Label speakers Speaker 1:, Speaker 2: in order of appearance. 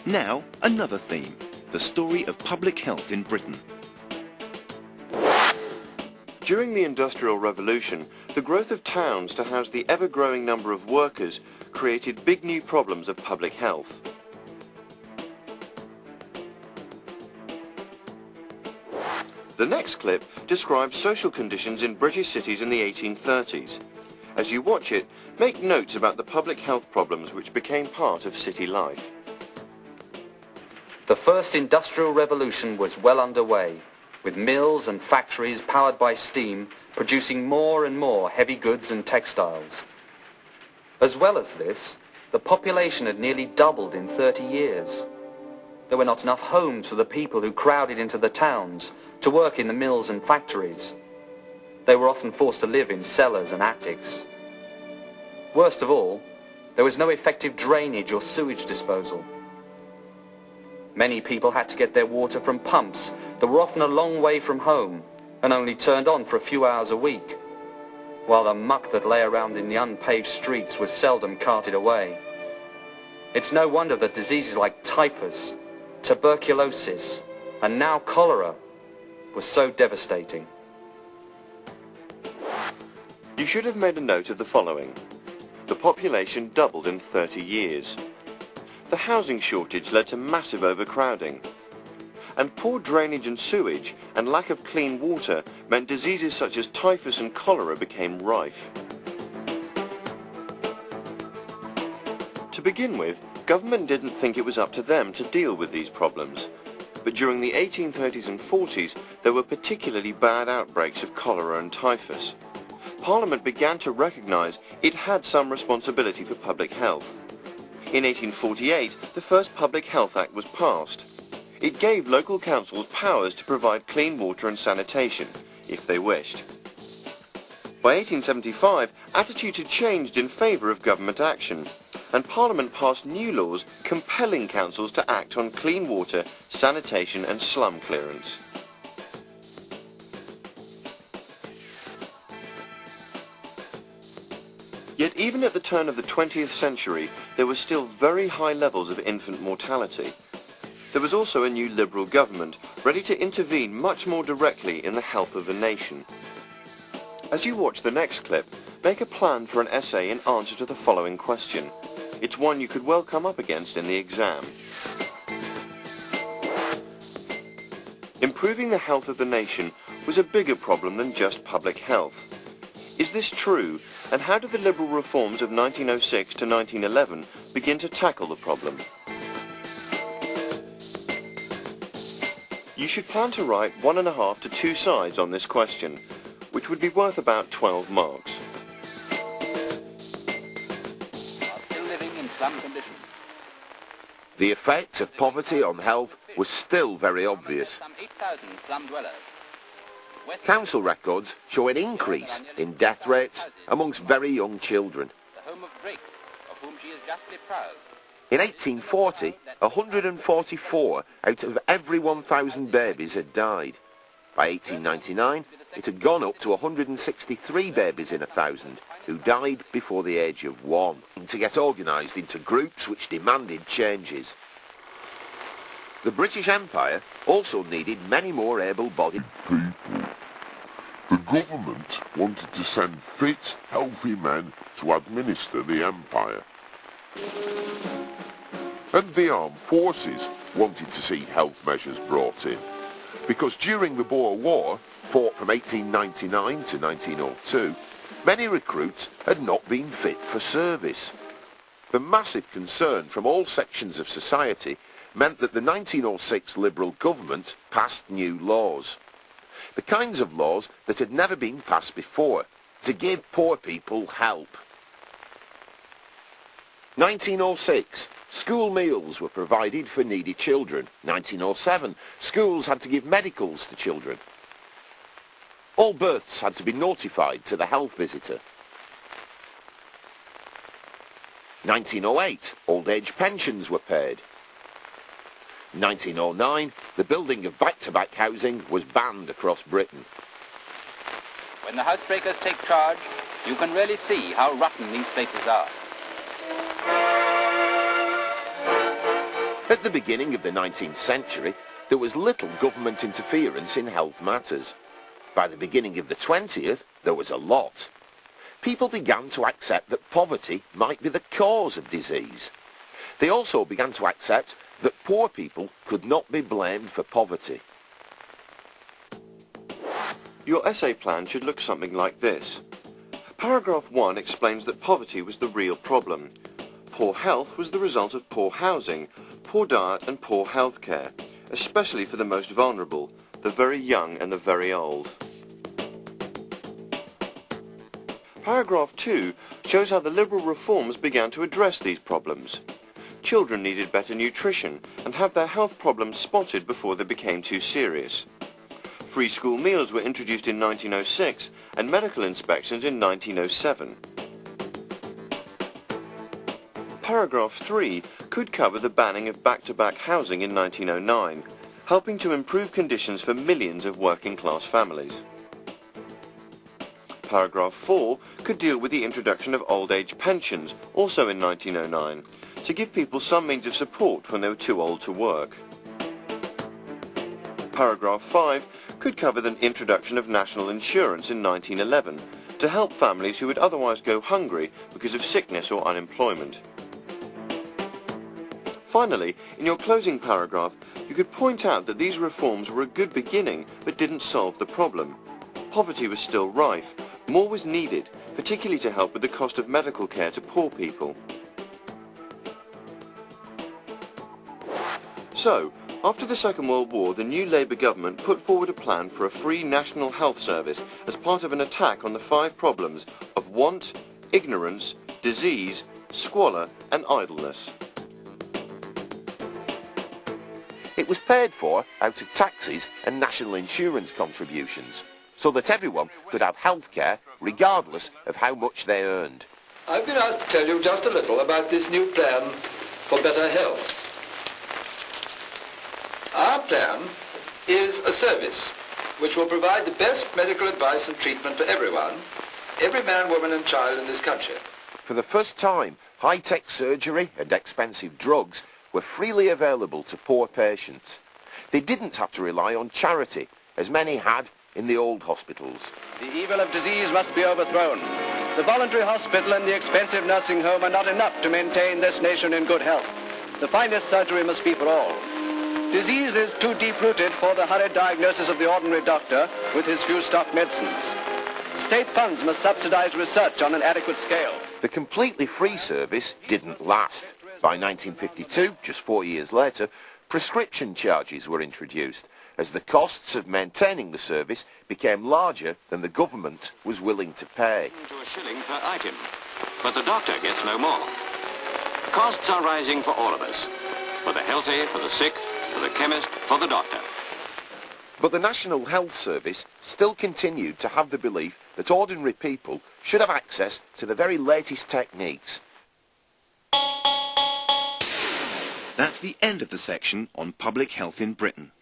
Speaker 1: Now, another theme, the story of public health in Britain.
Speaker 2: During the Industrial Revolution, the growth of towns to house the ever-growing number of workers created big new problems of public health. The next clip describes social conditions in British cities in the 1830s. As you watch it, make notes about the public health problems which became part of city life.
Speaker 3: The first Industrial Revolution was well underway, with mills and factories powered by steam producing more and more heavy goods and textiles. As well as this, the population had nearly doubled in 30 years. There were not enough homes for the people who crowded into the towns to work in the mills and factories. They were often forced to live in cellars and attics. Worst of all, there was no effective drainage or sewage disposal. Many people had to get their water from pumps that were often a long way from home and only turned on for a few hours a week, while the muck that lay around in the unpaved streets was seldom carted away. It's no wonder that diseases like typhus, tuberculosis, and now cholera were so devastating.
Speaker 2: You should have made a note of the following. The population doubled in 30 years. The housing shortage led to massive overcrowding. And poor drainage and sewage and lack of clean water meant diseases such as typhus and cholera became rife. To begin with, government didn't think it was up to them to deal with these problems. But during the 1830s and 40s, there were particularly bad outbreaks of cholera and typhus. Parliament began to recognise it had some responsibility for public health. In 1848, the first Public Health Act was passed. It gave local councils powers to provide clean water and sanitation, if they wished. By 1875, attitudes had changed in favour of government action, and Parliament passed new laws compelling councils to act on clean water, sanitation and slum clearance. Yet even at the turn of the 20th century, there were still very high levels of infant mortality. There was also a new Liberal government, ready to intervene much more directly in the health of the nation. As you watch the next clip, make a plan for an essay in answer to the following question. It's one you could well come up against in the exam. Improving the health of the nation was a bigger problem than just public health. Is this true, and how did the Liberal reforms of 1906 to 1911 begin to tackle the problem? You should plan to write 1.5 to 2 sides on this question, which would be worth about 12 marks.
Speaker 4: The effect of poverty on health was still very obvious. Council records show an increase in death rates amongst very young children. In 1840, 144 out of every 1,000 babies had died. By 1899, it had gone up to 163 babies in 1,000 who died before the age of 1, to get organised into groups which demanded changes. The British Empire also needed many more able-bodied
Speaker 5: people. The government wanted to send fit, healthy men to administer the empire. And the armed forces wanted to see health measures brought in, because during the Boer War, fought from 1899 to 1902, many recruits had not been fit for service. The massive concern from all sections of society meant that the 1906 Liberal government passed new laws. The kinds of laws that had never been passed before, to give poor people help. 1906, school meals were provided for needy children. 1907, schools had to give medicals to children. All births had to be notified to the health visitor. 1908, old age pensions were paid. 1909, the building of back-to-back housing was banned across Britain.
Speaker 6: When the housebreakers take charge, you can really see how rotten these places are.
Speaker 4: At the beginning of the 19th century, there was little government interference in health matters. By the beginning of the 20th, there was a lot. People began to accept that poverty might be the cause of disease. They also began to accept that poor people could not be blamed for poverty.
Speaker 2: Your essay plan should look something like this. Paragraph 1 explains that poverty was the real problem. Poor health was the result of poor housing, poor diet and poor health care, especially for the most vulnerable, the very young and the very old. Paragraph 2 shows how the liberal reforms began to address these problems. Children needed better nutrition and have their health problems spotted before they became too serious. Free school meals were introduced in 1906 and medical inspections in 1907. Paragraph 3 could cover the banning of back-to-back housing in 1909, helping to improve conditions for millions of working-class families. Paragraph 4 could deal with the introduction of old-age pensions, also in 1909, to give people some means of support when they were too old to work. Paragraph 5 could cover the introduction of national insurance in 1911 to help families who would otherwise go hungry because of sickness or unemployment. Finally, in your closing paragraph, you could point out that these reforms were a good beginning but didn't solve the problem. Poverty was still rife. More was needed, particularly to help with the cost of medical care to poor people. So, after the Second World War, the new Labour government put forward a plan for a free national health service as part of an attack on the 5 problems of want, ignorance, disease, squalor and idleness.
Speaker 4: It was paid for out of taxes and national insurance contributions, so that everyone could have health care regardless of how much they earned.
Speaker 7: I've been asked to tell you just a little about this new plan for better health. Our plan is a service which will provide the best medical advice and treatment for everyone, every man, woman and child in this country.
Speaker 4: For the first time, high-tech surgery and expensive drugs were freely available to poor patients. They didn't have to rely on charity, as many had in the old hospitals.
Speaker 8: The evil of disease must be overthrown. The voluntary hospital and the expensive nursing home are not enough to maintain this nation in good health. The finest surgery must be for all. Disease is too deep-rooted for the hurried diagnosis of the ordinary doctor with his few stock medicines. State funds must subsidize research on an adequate scale.
Speaker 4: The completely free service didn't last. By 1952, just 4 years later, prescription charges were introduced, as the costs of maintaining the service became larger than the government was willing to pay.
Speaker 9: To a shilling per item, but the doctor gets no more. Costs are rising for all of us, for the healthy, for the sick, for the chemist, for the doctor.
Speaker 4: But the National Health Service still continued to have the belief that ordinary people should have access to the very latest techniques.
Speaker 1: That's the end of the section on public health in Britain.